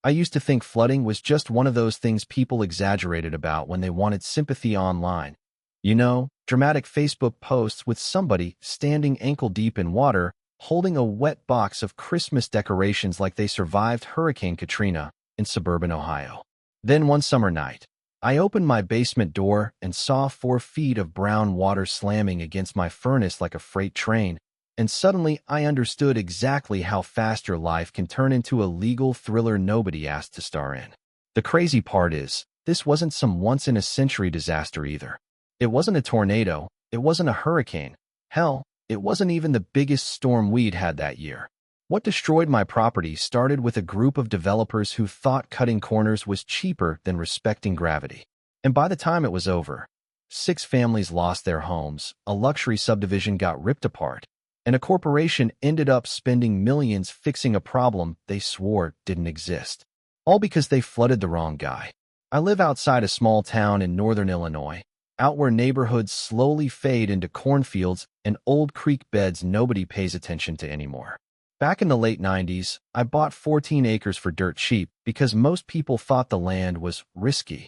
I used to think flooding was just one of those things people exaggerated about when they wanted sympathy online. You know, dramatic Facebook posts with somebody standing ankle-deep in water, holding a wet box of Christmas decorations like they survived Hurricane Katrina in suburban Ohio. Then one summer night, I opened my basement door and saw 4 feet of brown water slamming against my furnace like a freight train, and suddenly I understood exactly how fast your life can turn into a legal thriller nobody asked to star in. The crazy part is, this wasn't some once-in-a-century disaster either. It wasn't a tornado, it wasn't a hurricane. Hell, it wasn't even the biggest storm we'd had that year. What destroyed my property started with a group of developers who thought cutting corners was cheaper than respecting gravity. And by the time it was over, 6 families lost their homes, a luxury subdivision got ripped apart, and a corporation ended up spending millions fixing a problem they swore didn't exist. All because they flooded the wrong guy. I live outside a small town in northern Illinois, out where neighborhoods slowly fade into cornfields and old creek beds nobody pays attention to anymore. Back in the late 90s, I bought 14 acres for dirt cheap because most people thought the land was risky.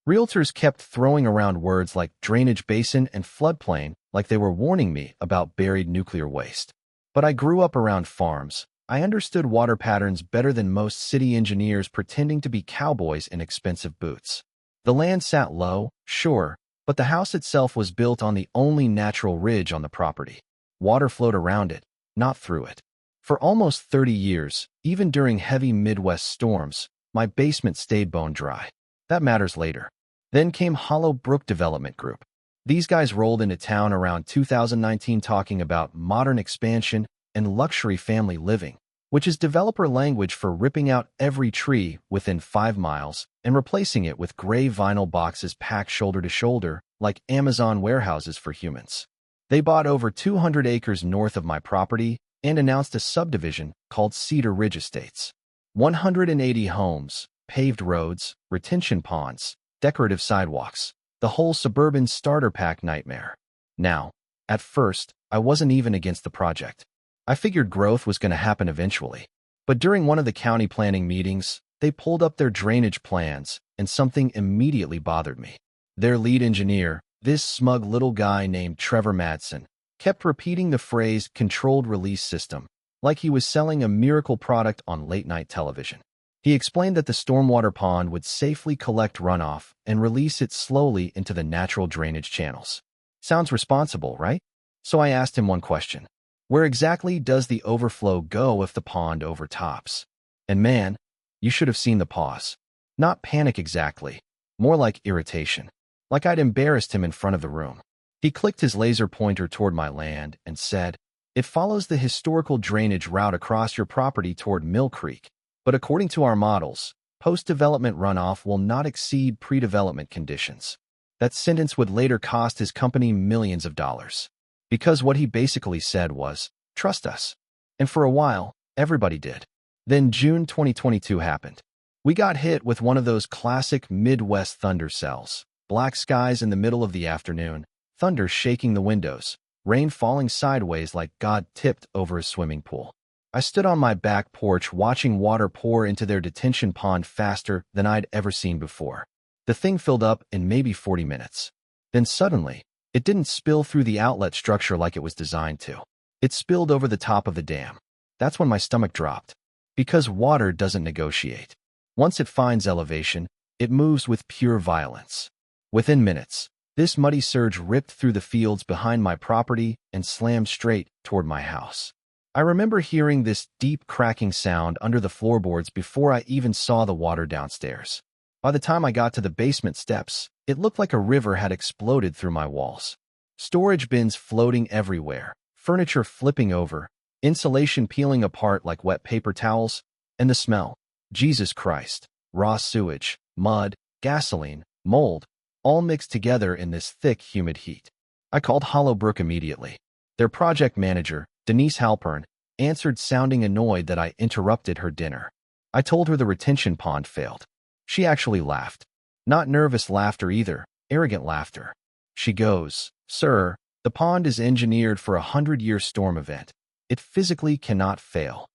Realtors kept throwing around words like drainage basin and floodplain like they were warning me about buried nuclear waste. But I grew up around farms. I understood water patterns better than most city engineers pretending to be cowboys in expensive boots. The land sat low, sure, but the house itself was built on the only natural ridge on the property. Water flowed around it, not through it. For almost 30 years, even during heavy Midwest storms, my basement stayed bone dry. That matters later. Then came Hollow Brook Development Group. These guys rolled into town around 2019 talking about modern expansion and luxury family living, which is developer language for ripping out every tree within 5 miles and replacing it with gray vinyl boxes packed shoulder to shoulder like Amazon warehouses for humans. They bought over 200 acres north of my property and announced a subdivision called Cedar Ridge Estates. 180 homes, paved roads, retention ponds, decorative sidewalks, the whole suburban starter pack nightmare. Now, at first, I wasn't even against the project. I figured growth was going to happen eventually. But during one of the county planning meetings, they pulled up their drainage plans, and something immediately bothered me. Their lead engineer, this smug little guy named Trevor Madsen, kept repeating the phrase controlled release system, like he was selling a miracle product on late-night television. He explained that the stormwater pond would safely collect runoff and release it slowly into the natural drainage channels. Sounds responsible, right? So I asked him one question. Where exactly does the overflow go if the pond overtops? And man, you should have seen the pause. Not panic exactly, more like irritation. Like I'd embarrassed him in front of the room. He clicked his laser pointer toward my land and said, "It follows the historical drainage route across your property toward Mill Creek, but according to our models, post-development runoff will not exceed pre-development conditions." That sentence would later cost his company millions of dollars. Because what he basically said was, trust us. And for a while, everybody did. Then June 2022 happened. We got hit with one of those classic Midwest thunder cells. Black skies in the middle of the afternoon, thunder shaking the windows, rain falling sideways like God tipped over a swimming pool. I stood on my back porch watching water pour into their detention pond faster than I'd ever seen before. The thing filled up in maybe 40 minutes. Then suddenly, it didn't spill through the outlet structure like it was designed to. It spilled over the top of the dam. That's when my stomach dropped. Because water doesn't negotiate. Once it finds elevation, it moves with pure violence. Within minutes, this muddy surge ripped through the fields behind my property and slammed straight toward my house. I remember hearing this deep cracking sound under the floorboards before I even saw the water downstairs. By the time I got to the basement steps, it looked like a river had exploded through my walls. Storage bins floating everywhere, furniture flipping over, insulation peeling apart like wet paper towels, and the smell. Jesus Christ, raw sewage, mud, gasoline, mold, all mixed together in this thick, humid heat. I called Hollow Brook immediately. Their project manager, Denise Halpern, answered sounding annoyed that I interrupted her dinner. I told her the retention pond failed. She actually laughed. Not nervous laughter either, arrogant laughter. She goes, "Sir, the pond is engineered for a 100-year storm event. It physically cannot fail."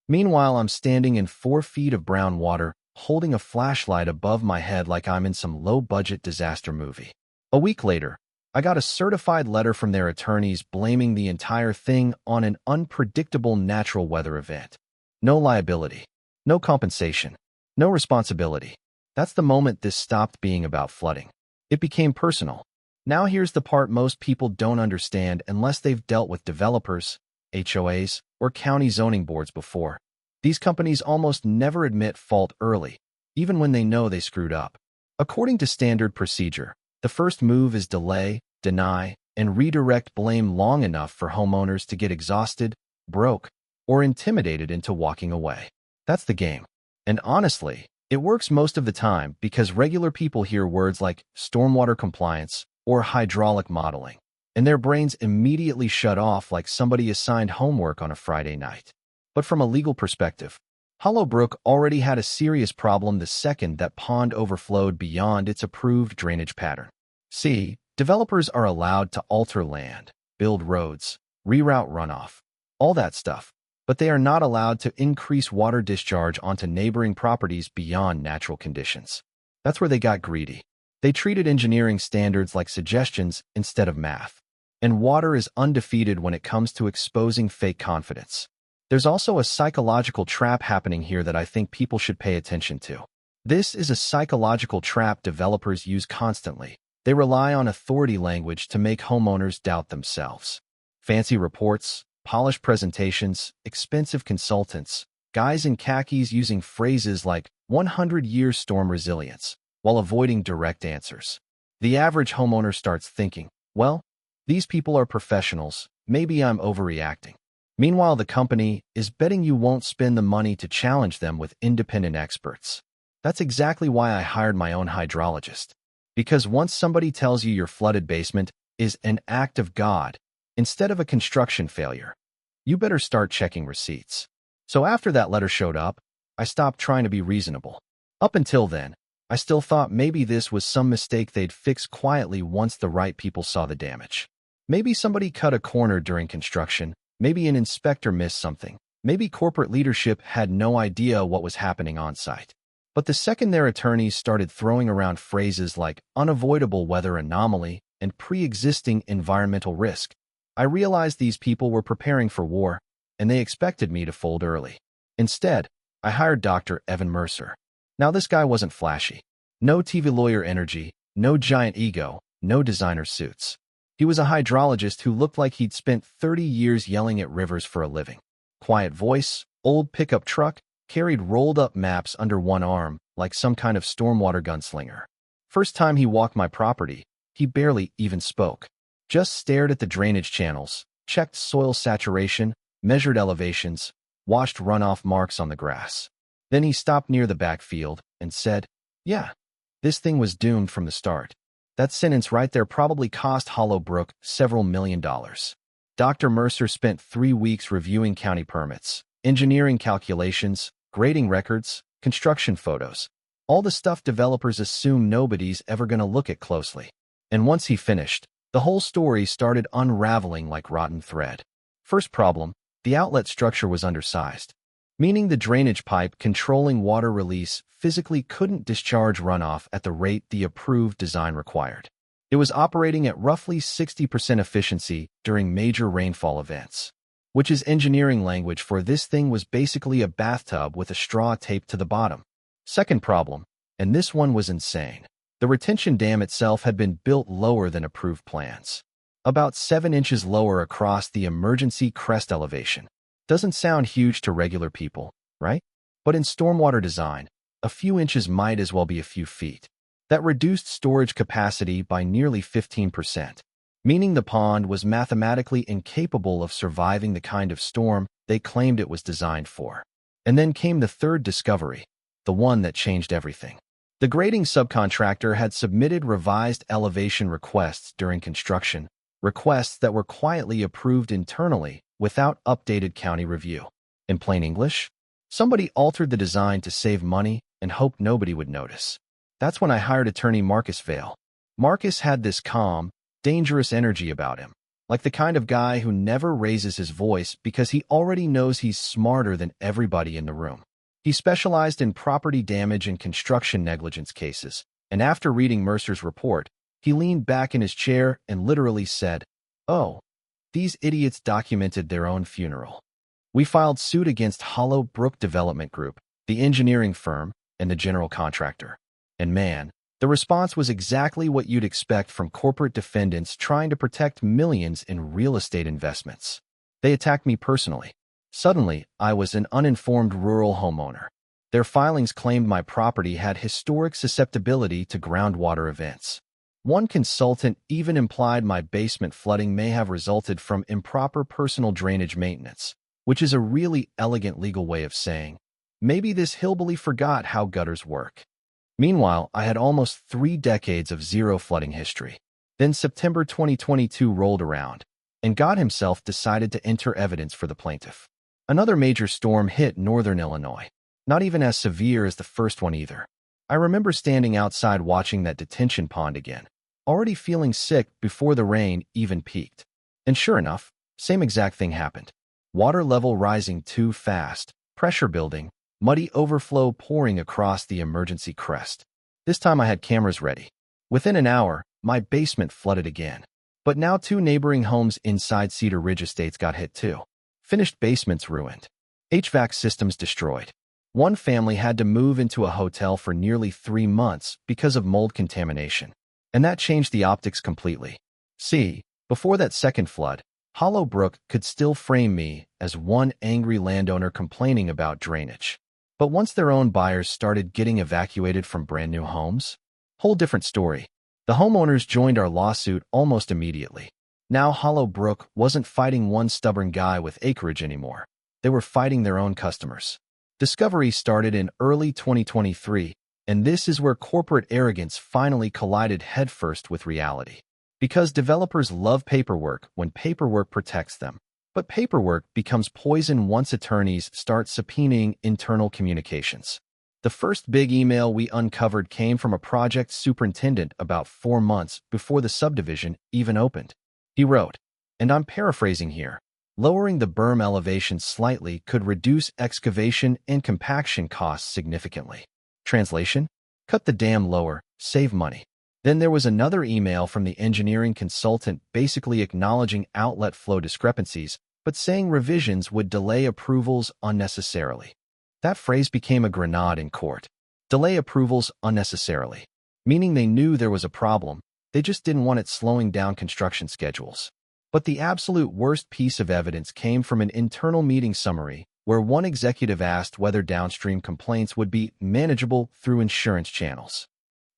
Meanwhile, I'm standing in 4 feet of brown water, holding a flashlight above my head like I'm in some low-budget disaster movie. A week later, I got a certified letter from their attorneys blaming the entire thing on an unpredictable natural weather event. No liability, no compensation, no responsibility. That's the moment this stopped being about flooding. It became personal. Now here's the part most people don't understand unless they've dealt with developers, HOAs, or county zoning boards before. These companies almost never admit fault early, even when they know they screwed up. According to standard procedure, the first move is delay, deny, and redirect blame long enough for homeowners to get exhausted, broke, or intimidated into walking away. That's the game. And honestly, it works most of the time because regular people hear words like stormwater compliance or hydraulic modeling, and their brains immediately shut off like somebody assigned homework on a Friday night. But from a legal perspective, Hollowbrook already had a serious problem the second that pond overflowed beyond its approved drainage pattern. See, developers are allowed to alter land, build roads, reroute runoff, all that stuff, but they are not allowed to increase water discharge onto neighboring properties beyond natural conditions. That's where they got greedy. They treated engineering standards like suggestions instead of math. And water is undefeated when it comes to exposing fake confidence. There's also a psychological trap happening here that I think people should pay attention to. This is a psychological trap developers use constantly. They rely on authority language to make homeowners doubt themselves. Fancy reports, polished presentations, expensive consultants, guys in khakis using phrases like 100-year storm resilience, while avoiding direct answers. The average homeowner starts thinking, well, these people are professionals, maybe I'm overreacting. Meanwhile, the company is betting you won't spend the money to challenge them with independent experts. That's exactly why I hired my own hydrologist. Because once somebody tells you your flooded basement is an act of God instead of a construction failure, you better start checking receipts. So after that letter showed up, I stopped trying to be reasonable. Up until then, I still thought maybe this was some mistake they'd fix quietly once the right people saw the damage. Maybe somebody cut a corner during construction. Maybe an inspector missed something. Maybe corporate leadership had no idea what was happening on site. But the second their attorneys started throwing around phrases like unavoidable weather anomaly and pre-existing environmental risk, I realized these people were preparing for war, and they expected me to fold early. Instead, I hired Dr. Evan Mercer. Now this guy wasn't flashy. No TV lawyer energy, no giant ego, no designer suits. He was a hydrologist who looked like he'd spent 30 years yelling at rivers for a living. Quiet voice, old pickup truck, carried rolled-up maps under one arm like some kind of stormwater gunslinger. First time he walked my property, he barely even spoke. Just stared at the drainage channels, checked soil saturation, measured elevations, watched runoff marks on the grass. Then he stopped near the backfield and said, "Yeah, this thing was doomed from the start." That sentence right there probably cost Hollowbrook several $1 million. Dr. Mercer spent 3 weeks reviewing county permits, engineering calculations, grading records, construction photos, all the stuff developers assume nobody's ever going to look at closely. And once he finished, the whole story started unraveling like rotten thread. First problem, the outlet structure was undersized, meaning the drainage pipe controlling water release physically couldn't discharge runoff at the rate the approved design required. It was operating at roughly 60% efficiency during major rainfall events, which is engineering language for this thing was basically a bathtub with a straw taped to the bottom. Second problem, and this one was insane. The retention dam itself had been built lower than approved plans. About 7 inches lower across the emergency crest elevation. Doesn't sound huge to regular people, right? But in stormwater design, a few inches might as well be a few feet. That reduced storage capacity by nearly 15%, meaning the pond was mathematically incapable of surviving the kind of storm they claimed it was designed for. And then came the third discovery, the one that changed everything. The grading subcontractor had submitted revised elevation requests during construction, requests that were quietly approved internally without updated county review. In plain English, somebody altered the design to save money and hoped nobody would notice. That's when I hired attorney Marcus Vale. Marcus had this calm, dangerous energy about him, like the kind of guy who never raises his voice because he already knows he's smarter than everybody in the room. He specialized in property damage and construction negligence cases, and after reading Mercer's report, he leaned back in his chair and literally said, "Oh, these idiots documented their own funeral." We filed suit against Hollow Brook Development Group, the engineering firm, and the general contractor. And man, the response was exactly what you'd expect from corporate defendants trying to protect millions in real estate investments. They attacked me personally. Suddenly, I was an uninformed rural homeowner. Their filings claimed my property had historic susceptibility to groundwater events. One consultant even implied my basement flooding may have resulted from improper personal drainage maintenance, which is a really elegant legal way of saying, maybe this hillbilly forgot how gutters work. Meanwhile, I had almost 3 decades of zero flooding history. Then September 2022 rolled around, and God himself decided to enter evidence for the plaintiff. Another major storm hit northern Illinois, not even as severe as the first one either. I remember standing outside watching that detention pond again, already feeling sick before the rain even peaked. And sure enough, same exact thing happened. Water level rising too fast, pressure building, muddy overflow pouring across the emergency crest. This time I had cameras ready. Within an hour, my basement flooded again. But now 2 neighboring homes inside Cedar Ridge Estates got hit too. Finished basements ruined. HVAC systems destroyed. One family had to move into a hotel for nearly 3 months because of mold contamination. And that changed the optics completely. See, before that second flood, Hollow Brook could still frame me as one angry landowner complaining about drainage. But once their own buyers started getting evacuated from brand new homes, whole different story. The homeowners joined our lawsuit almost immediately. Now Hollow Brook wasn't fighting one stubborn guy with acreage anymore. They were fighting their own customers. Discovery started in early 2023, and this is where corporate arrogance finally collided headfirst with reality. Because developers love paperwork when paperwork protects them. But paperwork becomes poison once attorneys start subpoenaing internal communications. The first big email we uncovered came from a project superintendent about 4 months before the subdivision even opened. He wrote, and I'm paraphrasing here, lowering the berm elevation slightly could reduce excavation and compaction costs significantly. Translation? Cut the dam lower, save money. Then there was another email from the engineering consultant basically acknowledging outlet flow discrepancies, but saying revisions would delay approvals unnecessarily. That phrase became a grenade in court. Delay approvals unnecessarily. Meaning they knew there was a problem, they just didn't want it slowing down construction schedules. But the absolute worst piece of evidence came from an internal meeting summary, where one executive asked whether downstream complaints would be manageable through insurance channels.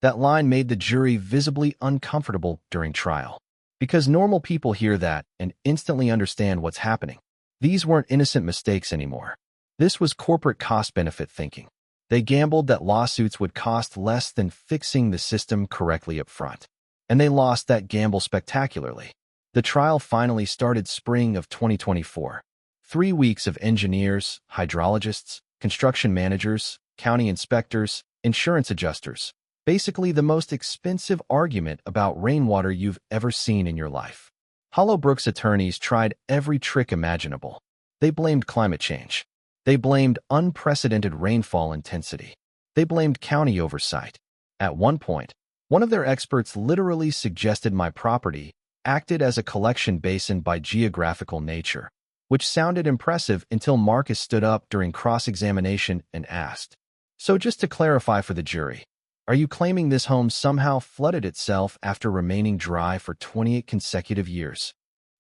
That line made the jury visibly uncomfortable during trial. Because normal people hear that and instantly understand what's happening. These weren't innocent mistakes anymore. This was corporate cost-benefit thinking. They gambled that lawsuits would cost less than fixing the system correctly up front. And they lost that gamble spectacularly. The trial finally started spring of 2024. 3 weeks of engineers, hydrologists, construction managers, county inspectors, insurance adjusters. Basically the most expensive argument about rainwater you've ever seen in your life. Hollow Brook's attorneys tried every trick imaginable. They blamed climate change. They blamed unprecedented rainfall intensity. They blamed county oversight. At one point, one of their experts literally suggested my property acted as a collection basin by geographical nature, which sounded impressive until Marcus stood up during cross-examination and asked, "So just to clarify for the jury, are you claiming this home somehow flooded itself after remaining dry for 28 consecutive years?"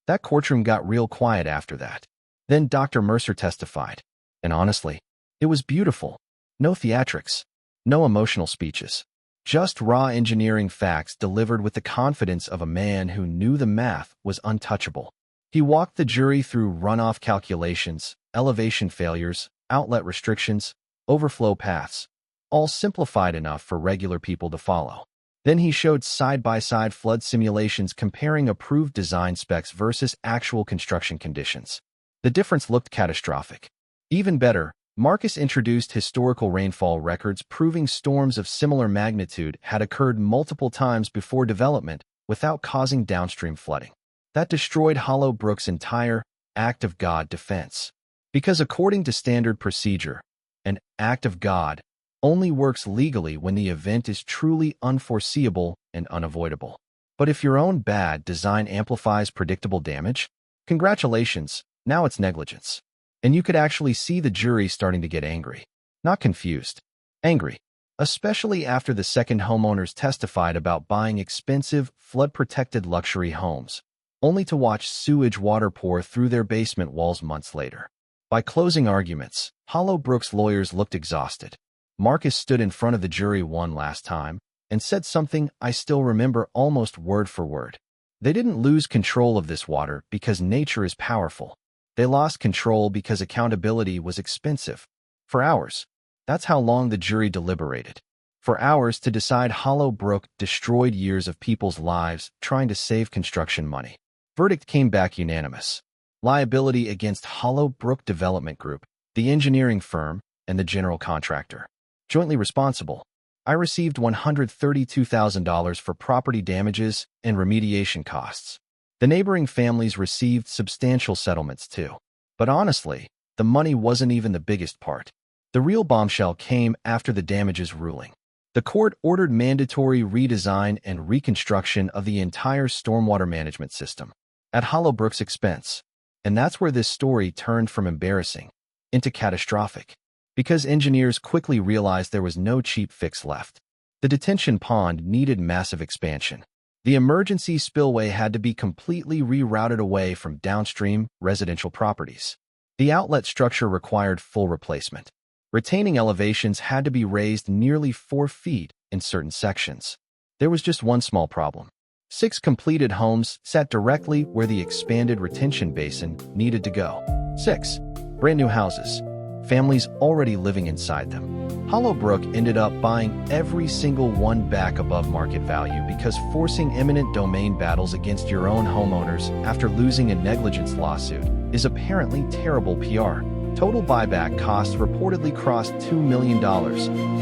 That courtroom got real quiet after that. Then Dr. Mercer testified. And honestly, it was beautiful. No theatrics. No emotional speeches. Just raw engineering facts delivered with the confidence of a man who knew the math was untouchable. He walked the jury through runoff calculations, elevation failures, outlet restrictions, overflow paths, all simplified enough for regular people to follow. Then he showed side-by-side flood simulations comparing approved design specs versus actual construction conditions. The difference looked catastrophic. Even better, Marcus introduced historical rainfall records proving storms of similar magnitude had occurred multiple times before development without causing downstream flooding. That destroyed Hollow Brook's entire act of God defense. Because according to standard procedure, an act of God, only works legally when the event is truly unforeseeable and unavoidable. But if your own bad design amplifies predictable damage, congratulations, now it's negligence. And you could actually see the jury starting to get angry. Not confused. Angry. Especially after the second homeowners testified about buying expensive, flood-protected luxury homes, only to watch sewage water pour through their basement walls months later. By closing arguments, Hollowbrook's lawyers looked exhausted. Marcus stood in front of the jury one last time and said something I still remember almost word for word. They didn't lose control of this water because nature is powerful. They lost control because accountability was expensive. For hours. That's how long the jury deliberated. For hours to decide Hollowbrook destroyed years of people's lives trying to save construction money. Verdict came back unanimous. Liability against Hollowbrook Development Group, the engineering firm, and the general contractor. Jointly responsible. I received $132,000 for property damages and remediation costs. The neighboring families received substantial settlements too. But honestly, the money wasn't even the biggest part. The real bombshell came after the damages ruling. The court ordered mandatory redesign and reconstruction of the entire stormwater management system, at Hollowbrook's expense. And that's where this story turned from embarrassing into catastrophic, because engineers quickly realized there was no cheap fix left. The detention pond needed massive expansion. The emergency spillway had to be completely rerouted away from downstream residential properties. The outlet structure required full replacement. Retaining elevations had to be raised nearly 4 feet in certain sections. There was just one small problem. 6 completed homes sat directly where the expanded retention basin needed to go. 6 brand new houses, families already living inside them. Hollowbrook ended up buying every single one back above market value because forcing eminent domain battles against your own homeowners after losing a negligence lawsuit is apparently terrible PR. Total buyback costs reportedly crossed $2 million,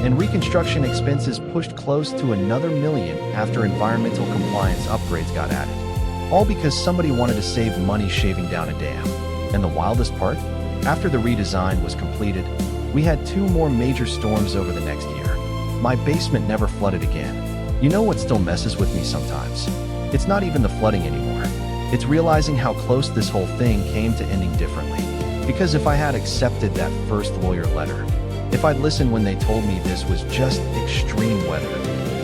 and reconstruction expenses pushed close to another $1 million after environmental compliance upgrades got added. All because somebody wanted to save money shaving down a dam. And the wildest part? After the redesign was completed, we had 2 more major storms over the next year. My basement never flooded again. You know what still messes with me sometimes? It's not even the flooding anymore. It's realizing how close this whole thing came to ending differently. Because if I had accepted that first lawyer letter, if I'd listened when they told me this was just extreme weather,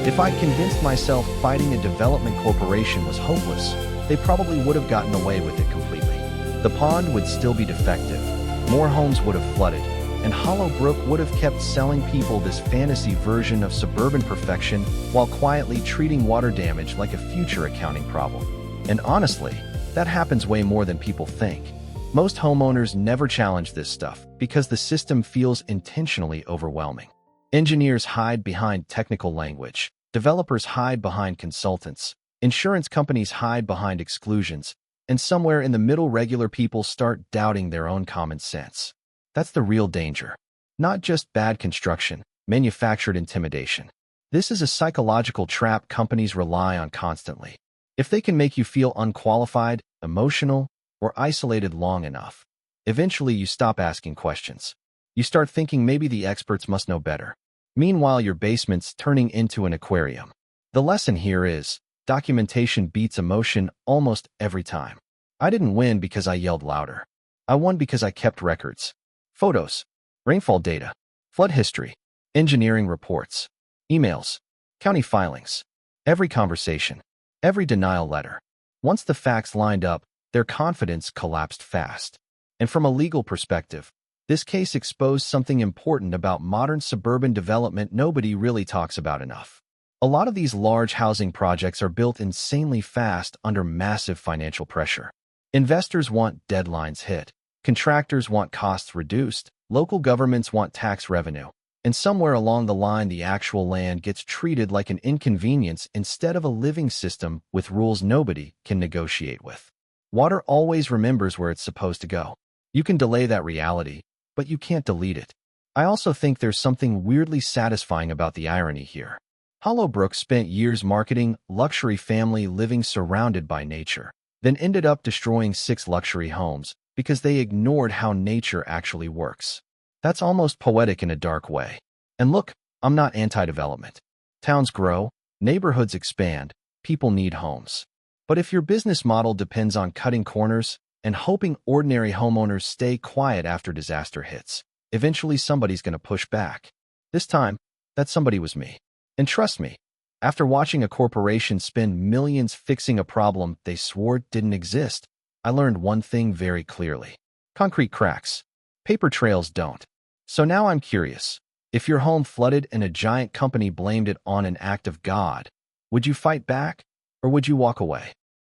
if I'd convinced myself fighting a development corporation was hopeless, they probably would have gotten away with it completely. The pond would still be defective, more homes would have flooded, and Hollowbrook would have kept selling people this fantasy version of suburban perfection while quietly treating water damage like a future accounting problem. And honestly, that happens way more than people think. Most homeowners never challenge this stuff because the system feels intentionally overwhelming. Engineers hide behind technical language, developers hide behind consultants, insurance companies hide behind exclusions, and somewhere in the middle regular people start doubting their own common sense. That's the real danger. Not just bad construction, manufactured intimidation. This is a psychological trap companies rely on constantly. If they can make you feel unqualified, emotional, or isolated long enough, eventually you stop asking questions. You start thinking maybe the experts must know better. Meanwhile, your basement's turning into an aquarium. The lesson here is, documentation beats emotion almost every time. I didn't win because I yelled louder. I won because I kept records. Photos, rainfall data, flood history, engineering reports, emails, county filings, every conversation, every denial letter. Once the facts lined up, their confidence collapsed fast. And from a legal perspective, this case exposed something important about modern suburban development nobody really talks about enough. A lot of these large housing projects are built insanely fast under massive financial pressure. Investors want deadlines hit. Contractors want costs reduced. Local governments want tax revenue. And somewhere along the line, the actual land gets treated like an inconvenience instead of a living system with rules nobody can negotiate with. Water always remembers where it's supposed to go. You can delay that reality, but you can't delete it. I also think there's something weirdly satisfying about the irony here. Hollowbrook spent years marketing luxury family living surrounded by nature, then ended up destroying 6 luxury homes because they ignored how nature actually works. That's almost poetic in a dark way. And look, I'm not anti-development. Towns grow, neighborhoods expand, people need homes. But if your business model depends on cutting corners and hoping ordinary homeowners stay quiet after disaster hits, eventually somebody's going to push back. This time, that somebody was me. And trust me, after watching a corporation spend millions fixing a problem they swore didn't exist, I learned one thing very clearly. Concrete cracks. Paper trails don't. So now I'm curious. If your home flooded and a giant company blamed it on an act of God, would you fight back or would you walk away?